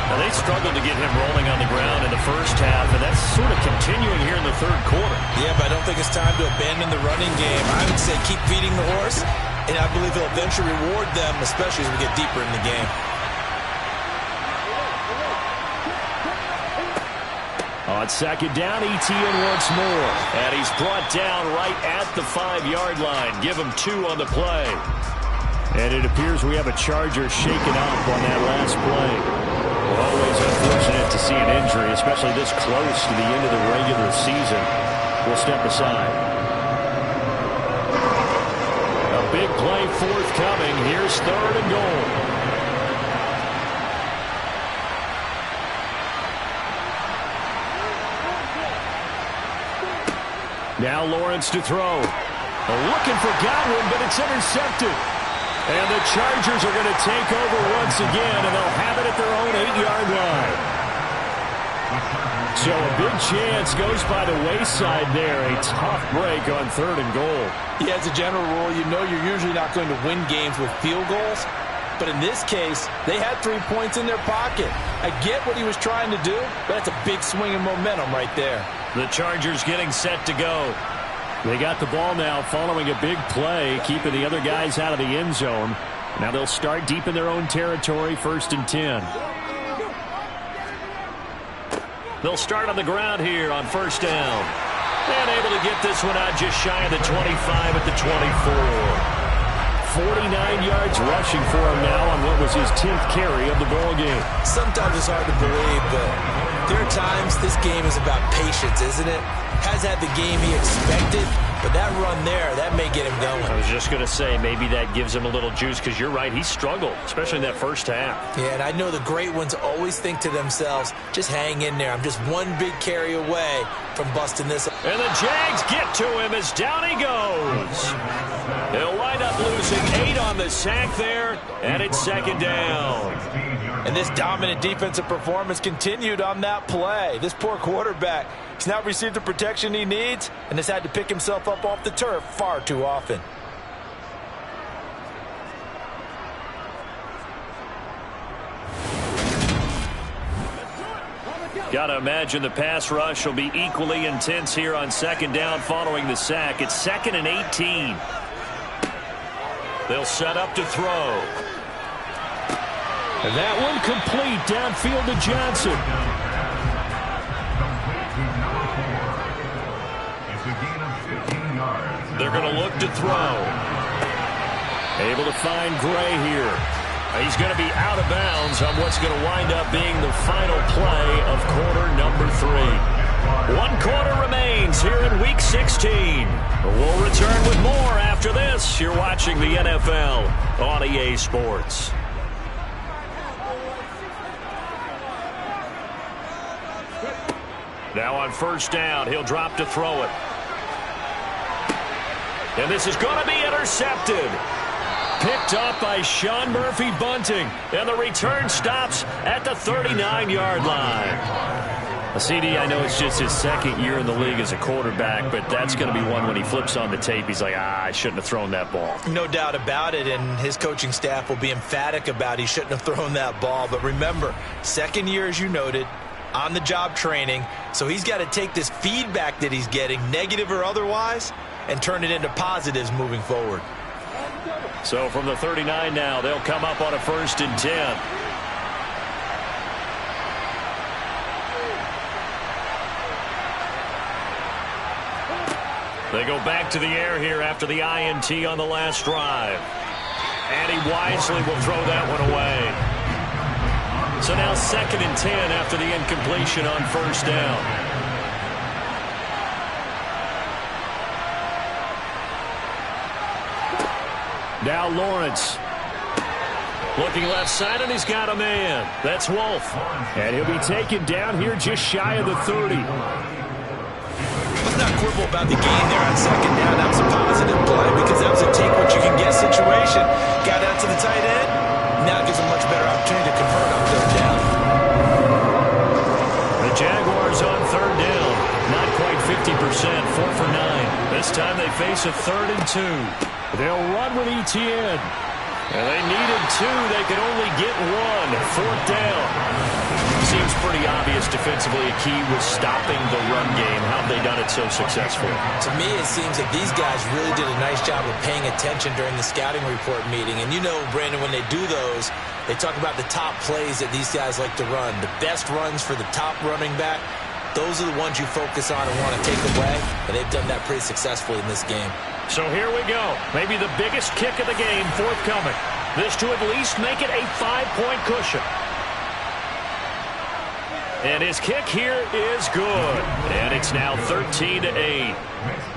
Now, they struggled to get him rolling on the ground in the first half, and that's sort of continuing here in the 3rd quarter. Yeah, but I don't think it's time to abandon the running game. I would say keep feeding the horse, and I believe he'll eventually reward them, especially as we get deeper in the game. On 2nd down, Etienne once more. And he's brought down right at the 5-yard line. Give him 2 on the play. And it appears we have a Charger shaken up on that last play. Always unfortunate to see an injury, especially this close to the end of the regular season, will step aside. A big play forthcoming. Here's 3rd and goal. Now Lawrence to throw. Looking for Godwin, but it's intercepted. And the Chargers are going to take over once again, and they'll have it at their own 8-yard line. So a big chance goes by the wayside there. A tough break on 3rd and goal. Yeah, as a general rule, you know you're usually not going to win games with field goals. But in this case, they had 3 points in their pocket. I get what he was trying to do, but that's a big swing in momentum right there. The Chargers getting set to go. They got the ball now following a big play, keeping the other guys out of the end zone. Now they'll start deep in their own territory, 1st and 10. They'll start on the ground here on 1st down. And able to get this one out just shy of the 25 at the 24. 49 yards rushing for him now on what was his 10th carry of the ball game. Sometimes it's hard to believe, but there are times this game is about patience, isn't it? Has had the game he expected, but that run there, that may get him going. I was just going to say, maybe that gives him a little juice, because you're right, he struggled, especially in that first half. Yeah, and I know the great ones always think to themselves, just hang in there. I'm just one big carry away from busting this. And the Jags get to him as down he goes. They'll wind up losing 8 on the sack there, and it's 2nd down. And this dominant defensive performance continued on that play. This poor quarterback, he's not received the protection he needs and has had to pick himself up off the turf far too often. Got to imagine the pass rush will be equally intense here on 2nd down following the sack. It's 2nd and 18. They'll set up to throw. And that one complete downfield to Johnson. They're going to look to throw. Able to find Gray here. He's going to be out of bounds on what's going to wind up being the final play of quarter number 3. 1 quarter remains here in Week 16. We'll return with more after this. You're watching the NFL on EA Sports. Now on 1st down, he'll drop to throw it. And this is going to be intercepted. Picked up by Sean Murphy-Bunting. And the return stops at the 39-yard line. CD, I know it's just his 2nd year in the league as a quarterback, but that's going to be one when he flips on the tape, he's like, I shouldn't have thrown that ball. No doubt about it, and his coaching staff will be emphatic about he shouldn't have thrown that ball. But remember, 2nd year, as you noted, on-the-job training, so he's got to take this feedback that he's getting, negative or otherwise, and turn it into positives moving forward. So from the 39 now, they'll come up on a 1st and 10. They go back to the air here after the INT on the last drive. And he wisely will throw that one away. So now 2nd and 10 after the incompletion on 1st down. Now Lawrence. Looking left side, and he's got a man. That's Wolf. And he'll be taken down here just shy of the 30. Let's not quibble about the game there on 2nd down. That was a positive play because that was a take-what-you-can-get situation. Got out to the tight end. Now it gives a much better opportunity to convert on 3rd down. The Jaguars on 3rd down. Not quite 50%, 4 for 9. This time they face a 3rd and 2. They'll run with Etienne. And they needed 2. They could only get 1. 4th down. Seems pretty obvious defensively. A key was stopping the run game. How have they done it so successfully? To me, it seems that these guys really did a nice job of paying attention during the scouting report meeting. And you know, Brandon, when they do those, they talk about the top plays that these guys like to run. The best runs for the top running back, those are the ones you focus on and want to take away. And they've done that pretty successfully in this game. So here we go. Maybe the biggest kick of the game forthcoming. This to at least make it a 5-point cushion. And his kick here is good. And it's now 13-8.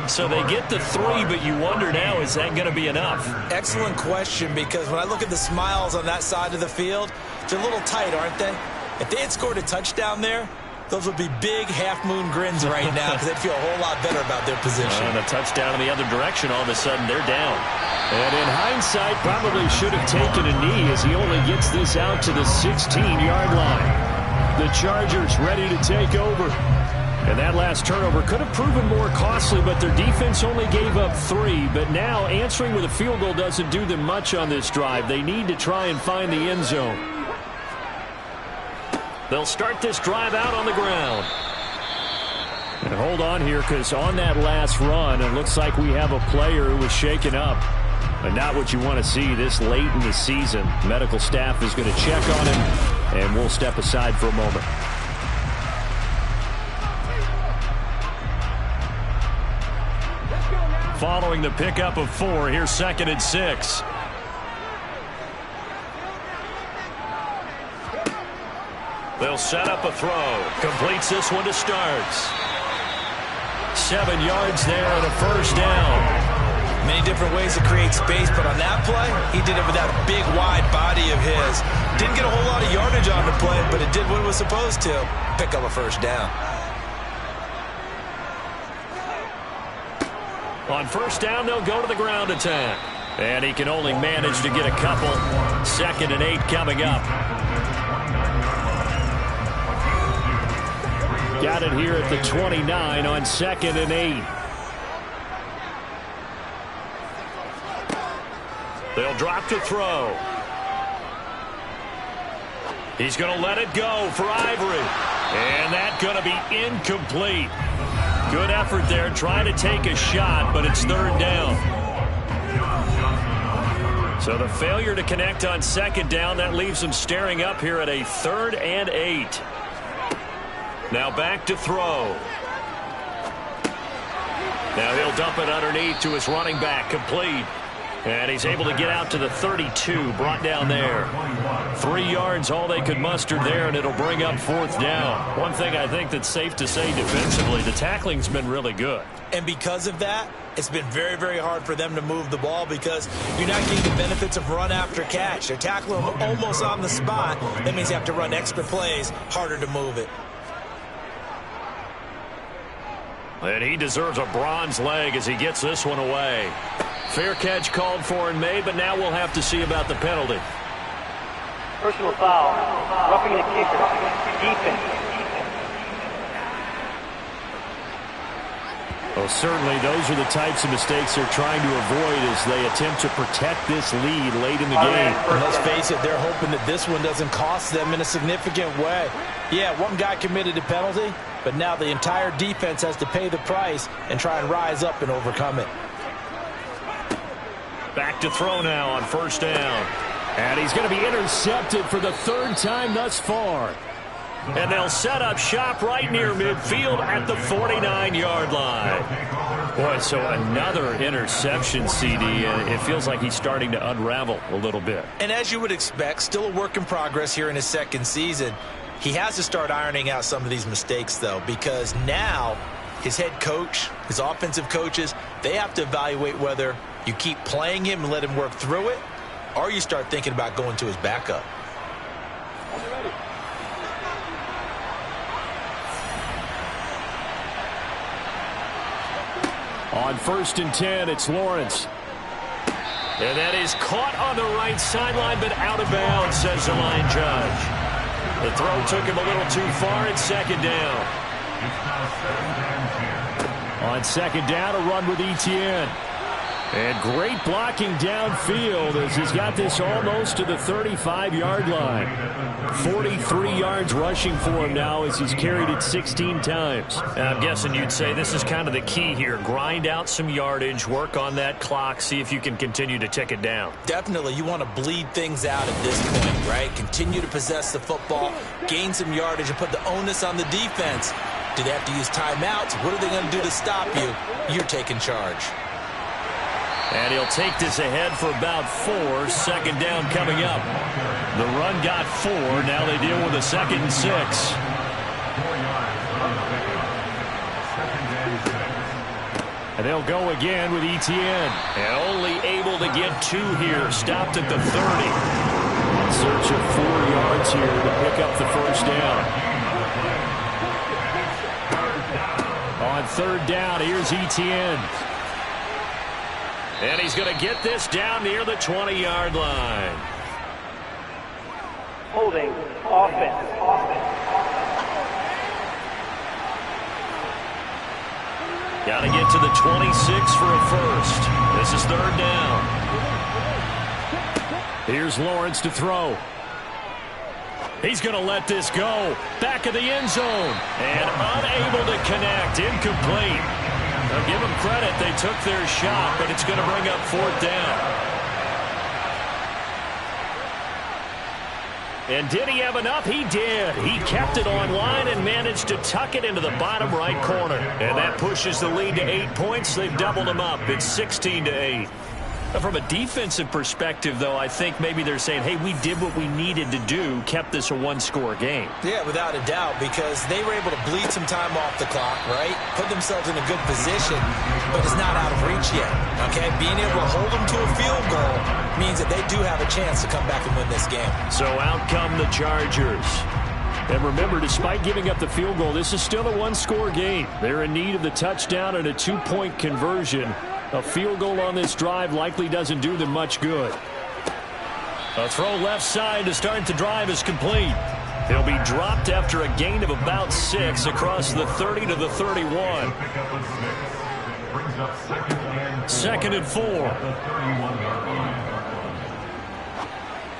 So they get the 3, but you wonder now, is that going to be enough? Excellent question, because when I look at the smiles on that side of the field, they're a little tight, aren't they? If they had scored a touchdown there, those would be big half-moon grins right now because they'd feel a whole lot better about their position. And a touchdown in the other direction, all of a sudden they're down. And in hindsight, probably should have taken a knee as he only gets this out to the 16-yard line. The Chargers ready to take over. And that last turnover could have proven more costly, but their defense only gave up 3. But now answering with a field goal doesn't do them much on this drive. They need to try and find the end zone. They'll start this drive out on the ground. And hold on here, because on that last run, it looks like we have a player who was shaken up. But not what you want to see this late in the season. Medical staff is going to check on him, and we'll step aside for a moment. Following the pickup of 4, here's 2nd and 6. They'll set up a throw. Completes this one to Starks. 7 yards there and a first down. Many different ways to create space, but on that play, he did it with that big, wide body of his. Didn't get a whole lot of yardage on the play, but it did what it was supposed to. Pick up a first down. On first down, they'll go to the ground attack. And he can only manage to get a couple. 2nd and 8 coming up. Got it here at the 29 on 2nd and 8. They'll drop to throw. He's going to let it go for Ivory. And that's going to be incomplete. Good effort there, trying to take a shot, but it's 3rd down. So the failure to connect on 2nd down, that leaves them staring up here at a 3rd and 8. Now back to throw. Now he'll dump it underneath to his running back, complete. And he's able to get out to the 32, brought down there. 3 yards, all they could muster there, and it'll bring up 4th down. One thing I think that's safe to say defensively, the tackling's been really good. And because of that, it's been very, very hard for them to move the ball because you're not getting the benefits of run after catch. They're tackling them almost on the spot. That means you have to run extra plays, harder to move it. And he deserves a bronze leg as he gets this one away. Fair catch called for and made, but now we'll have to see about the penalty. Personal foul, roughing the kicker, defense. Well, certainly those are the types of mistakes they're trying to avoid as they attempt to protect this lead late in the game. And let's face it, they're hoping that this one doesn't cost them in a significant way. Yeah, one guy committed a penalty, but now the entire defense has to pay the price and try and rise up and overcome it. Back to throw now on first down. And he's going to be intercepted for the 3rd time thus far. And they'll set up shop right near midfield at the 49-yard line. Boy, so another interception, CD, and it feels like he's starting to unravel a little bit. And as you would expect, still a work in progress here in his 2nd season. He has to start ironing out some of these mistakes, though, because now his head coach, his offensive coaches, they have to evaluate whether you keep playing him and let him work through it, or you start thinking about going to his backup. On 1st and 10, it's Lawrence. And that is caught on the right sideline, but out of bounds, says the line judge. The throw took him a little too far at 2nd down. On 2nd down, a run with Etienne. And great blocking downfield as he's got this almost to the 35-yard line. 43 yards rushing for him now as he's carried it 16 times. I'm guessing you'd say this is kind of the key here. Grind out some yardage, work on that clock, see if you can continue to tick it down. Definitely, you want to bleed things out at this point, right? Continue to possess the football, gain some yardage, and put the onus on the defense. Do they have to use timeouts? What are they going to do to stop you? You're taking charge. And he'll take this ahead for about 4. 2nd down coming up. The run got 4. Now they deal with a 2nd and 6. And they'll go again with Etienne. And only able to get 2 here. Stopped at the 30. In search of 4 yards here to pick up the first down. On 3rd down, here's Etienne. And he's going to get this down near the 20-yard line. Holding offense. Got to get to the 26 for a first. This is 3rd down. Here's Lawrence to throw. He's going to let this go. Back of the end zone. And unable to connect. Incomplete. Now give them credit. They took their shot, but it's going to bring up 4th down. And did he have enough? He did. He kept it on line and managed to tuck it into the bottom right corner. And that pushes the lead to 8 points. They've doubled them up. It's 16-8. From a defensive perspective, though, I think maybe they're saying, hey, we did what we needed to do, kept this a 1-score game. Yeah, without a doubt, because they were able to bleed some time off the clock, right? Put themselves in a good position, but it's not out of reach yet, okay? Being able to hold them to a field goal means that they do have a chance to come back and win this game. So out come the Chargers. And remember, despite giving up the field goal, this is still a 1-score game. They're in need of the touchdown and a 2-point conversion. A field goal on this drive likely doesn't do them much good. A throw left side to start the drive is complete. He'll be dropped after a gain of about 6 across the 30 to the 31. 2nd and 4.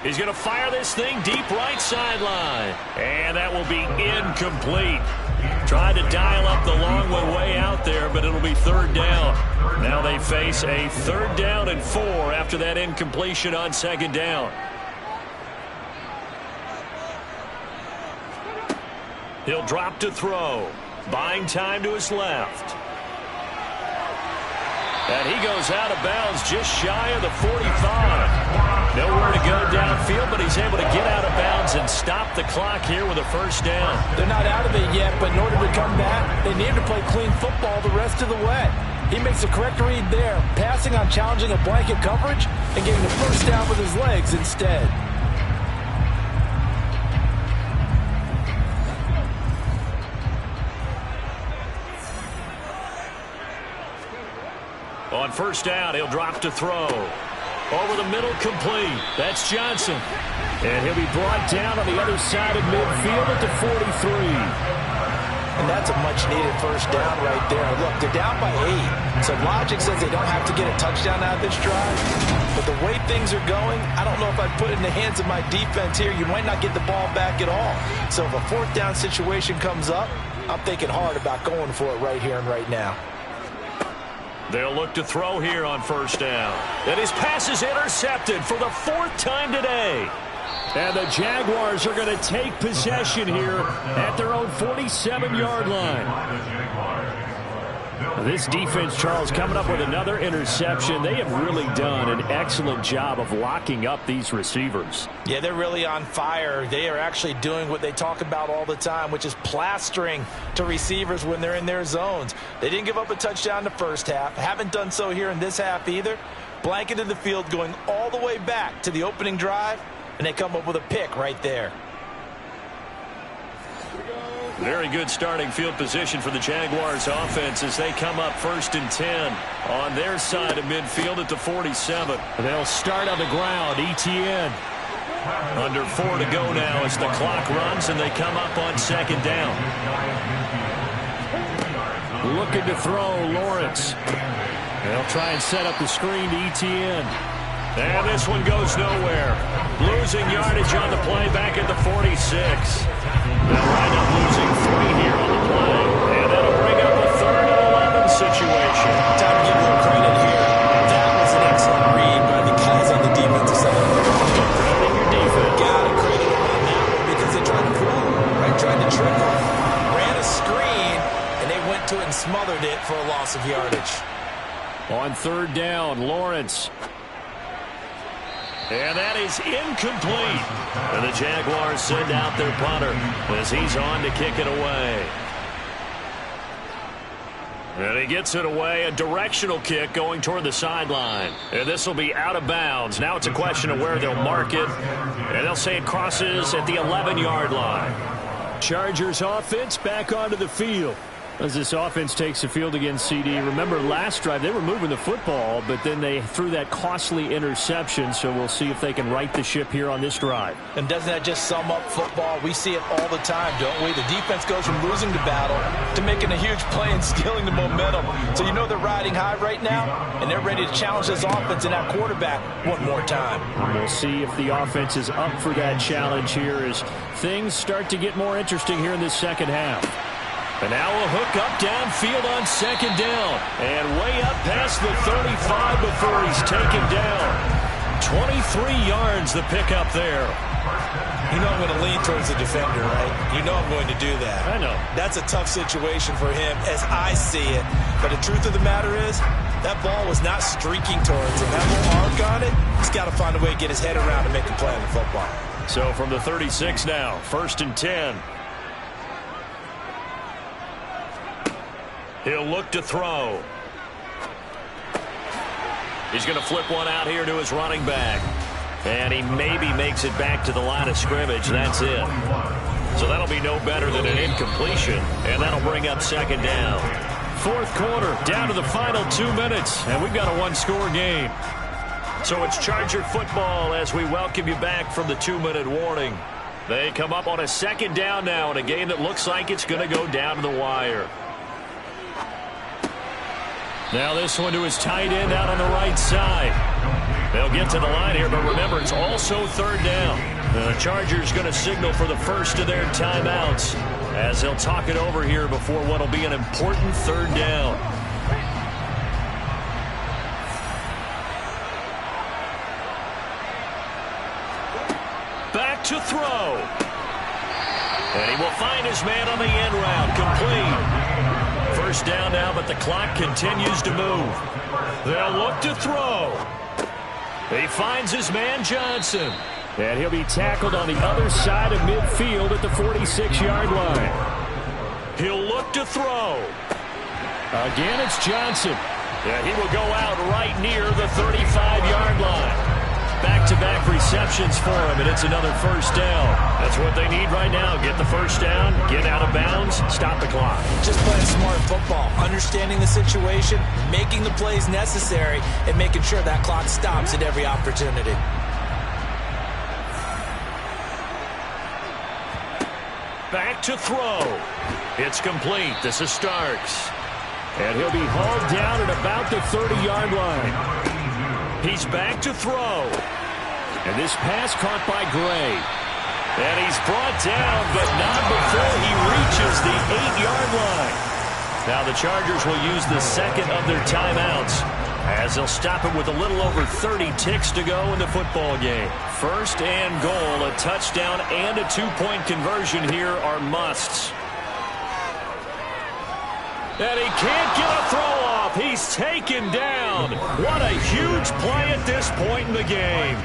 He's going to fire this thing deep right sideline. And that will be incomplete. Tried to dial up the long one way out there, but it'll be 3rd down. Now they face a 3rd down and 4 after that incompletion on 2nd down. He'll drop to throw. Buying time to his left. And he goes out of bounds just shy of the 45. Nowhere to go downfield, but he's able to get out of bounds and stop the clock here with a 1st down. They're not out of it yet, but in order to come back, they need to play clean football the rest of the way. He makes a correct read there, passing on challenging a blanket coverage and getting the 1st down with his legs instead. On 1st down, he'll drop to throw. Over the middle, complete. That's Johnson. And he'll be brought down on the other side of midfield at the 43. And that's a much-needed 1st down right there. Look, they're down by 8. So logic says they don't have to get a touchdown out of this drive. But the way things are going, I don't know if I'd put it in the hands of my defense here. You might not get the ball back at all. So if a 4th down situation comes up, I'm thinking hard about going for it right here and right now. They'll look to throw here on 1st down. And his pass is intercepted for the 4th time today. And the Jaguars are going to take possession here at their own 47-yard line. This defense, Charles, coming up with another interception. They have really done an excellent job of locking up these receivers. Yeah, they're really on fire. They are actually doing what they talk about all the time, which is plastering to receivers when they're in their zones. They didn't give up a touchdown in the 1st half. Haven't done so here in this half either. Blanketed the field going all the way back to the opening drive, and they come up with a pick right there. Very good starting field position for the Jaguars offense as they come up 1st and 10 on their side of midfield at the 47. They'll start on the ground. Etienne. Under 4 to go now as the clock runs and they come up on 2nd down. Looking to throw, Lawrence. They'll try and set up the screen to Etienne. And this one goes nowhere. Losing yardage on the play back at the 46. They'll wind up losing 3 here on the play. And that'll bring up a 3rd and 11 situation. Time to give a little credit here. That was an excellent read by the guys on the defensive side of the ball. Crediting your defense. Gotta credit them on that one because they tried to fool him, right? Tried to trick him. Ran a screen, and they went to it and smothered it for a loss of yardage. On 3rd down, Lawrence. And that is incomplete. And the Jaguars send out their punter as he's on to kick it away. And he gets it away, a directional kick going toward the sideline. And this will be out of bounds. Now it's a question of where they'll mark it. And they'll say it crosses at the 11-yard line. Chargers offense back onto the field. As this offense takes the field against CD. Remember last drive they were moving the football, but then they threw that costly interception. So we'll see if they can right the ship here on this drive. And doesn't that just sum up football? We see it all the time, don't we? The defense goes from losing the battle to making a huge play and stealing the momentum. So you know they're riding high right now, and they're ready to challenge this offense and that quarterback one more time. And we'll see if the offense is up for that challenge here as things start to get more interesting here in this second half. And now a hook up downfield on second down. And way up past the 35 before he's taken down. 23 yards the pickup there. You know I'm going to lean towards the defender, right? You know I'm going to do that. I know. That's a tough situation for him as I see it. But the truth of the matter is, that ball was not streaking towards him. That little arc on it, he's got to find a way to get his head around and make a play on the football. So from the 36 now, 1st and 10. He'll look to throw. He's going to flip one out here to his running back. And he maybe makes it back to the line of scrimmage. That's it. So that'll be no better than an incompletion. And that'll bring up second down. 4th quarter, down to the final 2 minutes. And we've got a one-score game. So it's Charger football as we welcome you back from the 2-minute warning. They come up on a second down now in a game that looks like it's going to go down to the wire. Now this one to his tight end out on the right side. They'll get to the line here, but remember, it's also 3rd down. The Chargers going to signal for the first of their timeouts as they'll talk it over here before what will be an important 3rd down. Back to throw. And he will find his man on the end route. Complete. 1st down now, but the clock continues to move. They'll look to throw. He finds his man Johnson. And he'll be tackled on the other side of midfield at the 46-yard line. He'll look to throw. Again, it's Johnson. And he will go out right near the 35-yard line. Back-to-back receptions for him, and it's another 1st down. That's what they need right now. Get the 1st down, get out of bounds, stop the clock. Just playing smart football, understanding the situation, making the plays necessary, and making sure that clock stops at every opportunity. Back to throw. It's complete. This is Starks. And he'll be hauled down at about the 30-yard line. He's back to throw. And this pass caught by Gray. And he's brought down, but not before he reaches the 8-yard line. Now the Chargers will use the second of their timeouts as they'll stop it with a little over 30 ticks to go in the football game. 1st and goal, a touchdown and a 2-point conversion here are musts. And he can't get a throw off. He's taken down. What a huge play at this point in the game.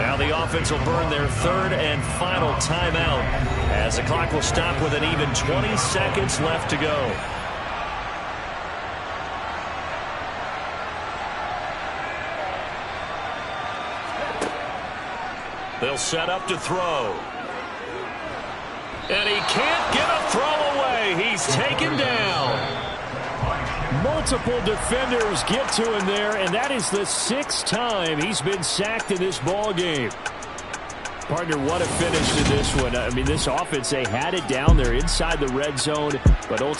Now the offense will burn their 3rd and final timeout as the clock will stop with an even 20 seconds left to go. They'll set up to throw. And he can't get a throw away. He's taken down. Multiple defenders get to him there, and that is the 6th time he's been sacked in this ball game. Partner, what a finish to this one. I mean, this offense, they had it down there inside the red zone, but ultimately